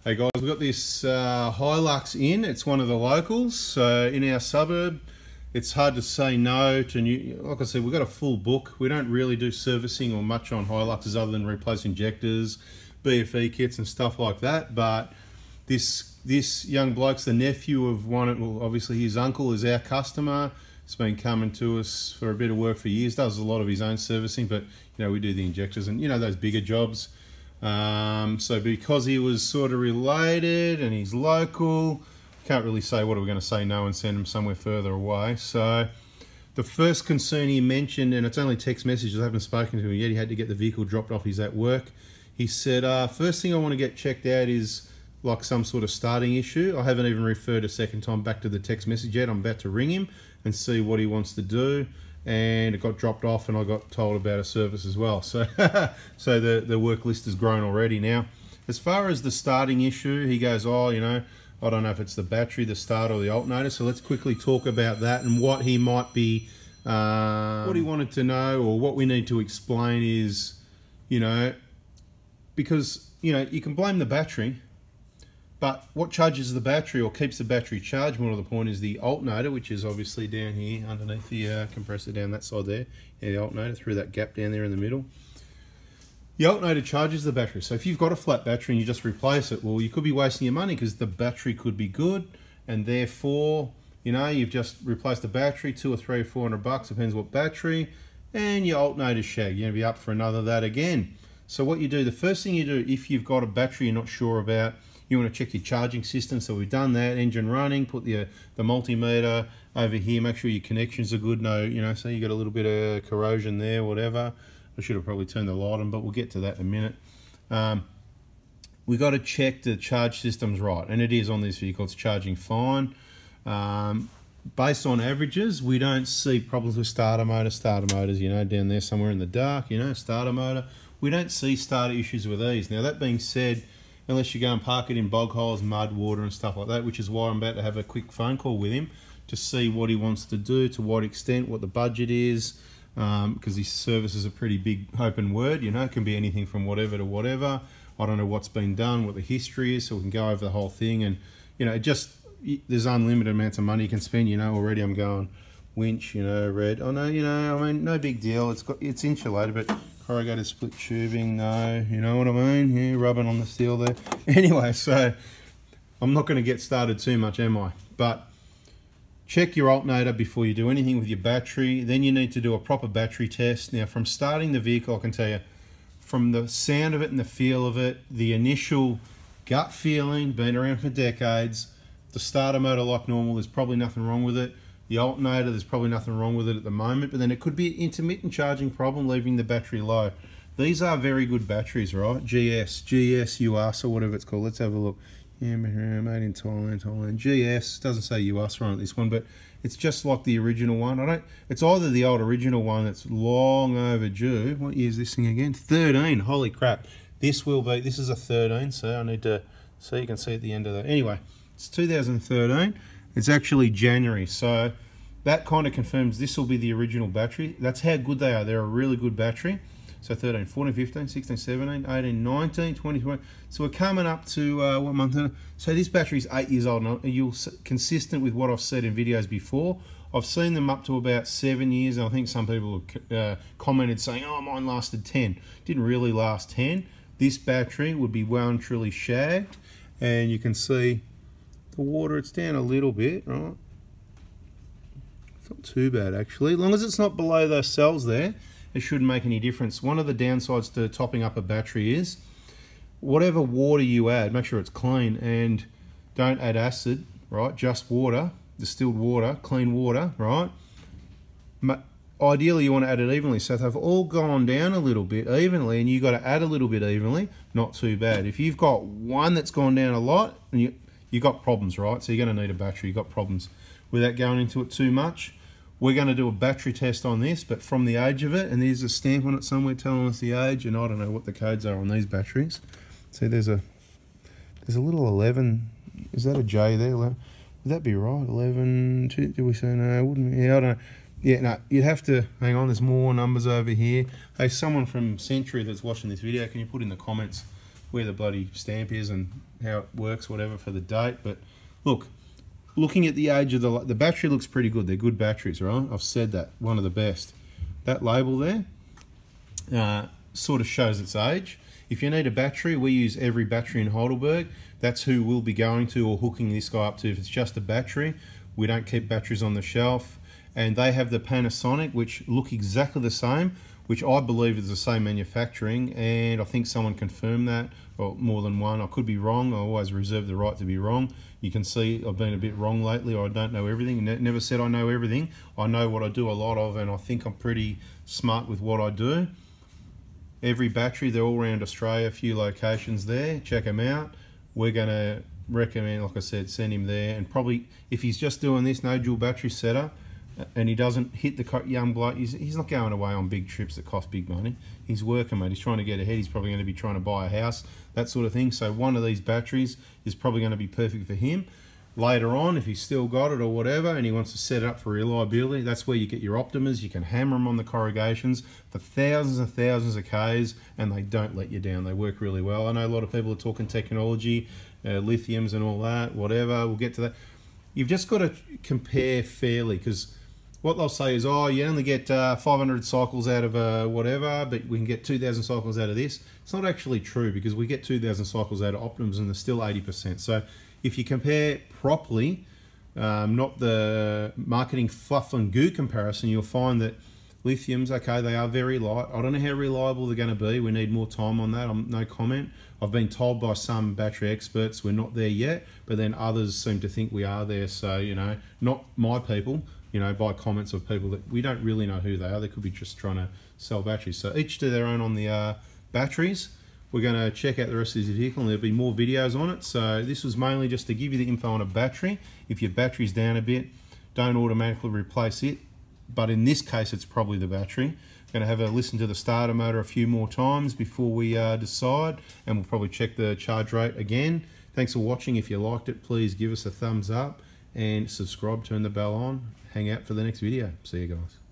Hey guys, we've got this Hilux in. It's one of the locals. So in our suburb, it's hard to say no to new. Like I said, we've got a full book. We don't really do servicing or much on Hiluxes other than replace injectors, BFE kits and stuff like that. But this young bloke's the nephew of one, well, obviously his uncle is our customer. He's been coming to us for a bit of work for years, does a lot of his own servicing, but you know, we do the injectors and you know, those bigger jobs. So because he was sort of related and he's local, can't really say what are we going to say no and send him somewhere further away. So the first concern he mentioned, and it's only text messages, I haven't spoken to him yet, he had to get the vehicle dropped off, he's at work. He said, first thing I want to get checked out is like some sort of starting issue. I haven't even referred a second time back to the text message yet. I'm about to ring him and see what he wants to do. And it got dropped off and I got told about a service as well. So so the work list has grown already. Now, as far as the starting issue, he goes, oh, you know, I don't know if it's the battery, the starter, or the alternator. So let's quickly talk about that and what he might be, what he wanted to know or what we need to explain is, you know, because, you know, you can blame the battery, but what charges the battery or keeps the battery charged, more to the point, is the alternator, which is obviously down here underneath the compressor down that side there. Yeah, the alternator through that gap down there in the middle. The alternator charges the battery. So if you've got a flat battery and you just replace it, well, you could be wasting your money because the battery could be good, and therefore, you know, you've just replaced the battery, $200 or $300 or $400, depends what battery, and your alternator's shagged. You're going to be up for another that again. So what you do, the first thing you do, if you've got a battery you're not sure about, you want to check your charging system. So we've done that, engine running, put the multimeter over here, make sure your connections are good. No, you know, so you got a little bit of corrosion there, whatever. I should have probably turned the light on, but we'll get to that in a minute. We've got to check the charge system's right, and it is on this vehicle, it's charging fine. Based on averages, we don't see problems with starter motors, you know, down there somewhere in the dark, you know, starter motor. We don't see starter issues with these. Now, that being said, unless you go and park it in bog holes, mud, water and stuff like that, which is why I'm about to have a quick phone call with him to see what he wants to do, to what extent, what the budget is, because his service is a pretty big open word, you know, it can be anything from whatever to whatever. I don't know what's been done, what the history is, so we can go over the whole thing. And, you know, there's unlimited amounts of money you can spend, you know. Already I'm going winch, you know, red. Oh no, you know, I mean, no big deal. It's insulated, but corrugated split tubing, no, you know what I mean? Yeah, rubbing on the steel there. Anyway, so I'm not going to get started too much, am I? But check your alternator before you do anything with your battery. Then you need to do a proper battery test. Now, from starting the vehicle, I can tell you, from the sound of it and the feel of it, the initial gut feeling, been around for decades, the starter motor like normal, there's probably nothing wrong with it. The alternator, there's probably nothing wrong with it at the moment, but then it could be an intermittent charging problem, leaving the battery low. These are very good batteries, right? GS, US, or whatever it's called. Let's have a look. Yeah, made in Thailand. GS, doesn't say US right on this one, but it's just like the original one. It's either the old original one that's long overdue. What year is this thing again? 13, holy crap. This is a 13, so I need to, so you can see at the end of that. Anyway, it's 2013. It's actually January, so that kind of confirms this will be the original battery. That's how good they are. They're a really good battery. So 13, 14, 15, 16, 17, 18, 19, 20, 21. So we're coming up to, what month? So this battery is 8 years old. Now, you're consistent with what I've said in videos before. I've seen them up to about 7 years, and I think some people have commented saying, oh, mine lasted 10. Didn't really last 10. This battery would be well and truly shagged, and you can see the water, it's down a little bit, right? It's not too bad, actually. As long as it's not below those cells there, it shouldn't make any difference. One of the downsides to topping up a battery is whatever water you add, make sure it's clean, and don't add acid, right? Just water, distilled water, clean water, right? Ideally, you want to add it evenly. So if they've all gone down a little bit evenly and you've got to add a little bit evenly, not too bad. If you've got one that's gone down a lot, and you've got problems, right? So you're going to need a battery. You've got problems. Without going into it too much, we're going to do a battery test on this, but from the age of it, and there's a stamp on it somewhere telling us the age, and I don't know what the codes are on these batteries. See, there's a little 11. Is that a J there? Would that be right? 11, did we say no? Wouldn't we? Yeah, I don't know. Yeah, no, you'd have to, hang on, there's more numbers over here. Hey, someone from Century that's watching this video, can you put in the comments where the bloody stamp is and how it works, whatever, for the date. But look, looking at the age of the battery looks pretty good. They're good batteries, right? I've said that, one of the best. That label there sort of shows its age. If you need a battery, we use every battery in Heidelberg. That's who we'll be going to or hooking this guy up to. If it's just a battery, we don't keep batteries on the shelf. And they have the Panasonic, which look exactly the same, which I believe is the same manufacturing, and I think someone confirmed that, or more than one. I could be wrong. I always reserve the right to be wrong. You can see I've been a bit wrong lately, or I don't know everything. Never said I know everything. I know what I do a lot of, and I think I'm pretty smart with what I do. Every battery, they're all around Australia, a few locations there. Check them out. We're going to recommend, like I said, send him there. And probably, if he's just doing this, no dual battery setup, and he doesn't hit the young bloke, he's not going away on big trips that cost big money. He's working, mate. He's trying to get ahead. He's probably going to be trying to buy a house, that sort of thing. So one of these batteries is probably going to be perfect for him. Later on, if he's still got it or whatever, and he wants to set it up for reliability, that's where you get your Optimas. You can hammer them on the corrugations for thousands and thousands of Ks, and they don't let you down. They work really well. I know a lot of people are talking technology, lithiums and all that, whatever. We'll get to that. You've just got to compare fairly, because what they'll say is, oh, you only get 500 cycles out of whatever, but we can get 2,000 cycles out of this. It's not actually true, because we get 2,000 cycles out of Optimus and they're still 80%. So if you compare properly, not the marketing fluff and goo comparison, you'll find that lithiums, okay, they are very light. I don't know how reliable they're going to be. We need more time on that. No comment. I've been told by some battery experts we're not there yet, but then others seem to think we are there. So, you know, not my people, you know, by comments of people that we don't really know who they are. They could be just trying to sell batteries. So each to their own on the batteries. We're going to check out the rest of this vehicle and there'll be more videos on it. So this was mainly just to give you the info on a battery. If your battery's down a bit, don't automatically replace it. But in this case, it's probably the battery. Going to have a listen to the starter motor a few more times before we decide, and we'll probably check the charge rate again. Thanks for watching. If you liked it, please give us a thumbs up and subscribe, turn the bell on, hang out for the next video. See you guys.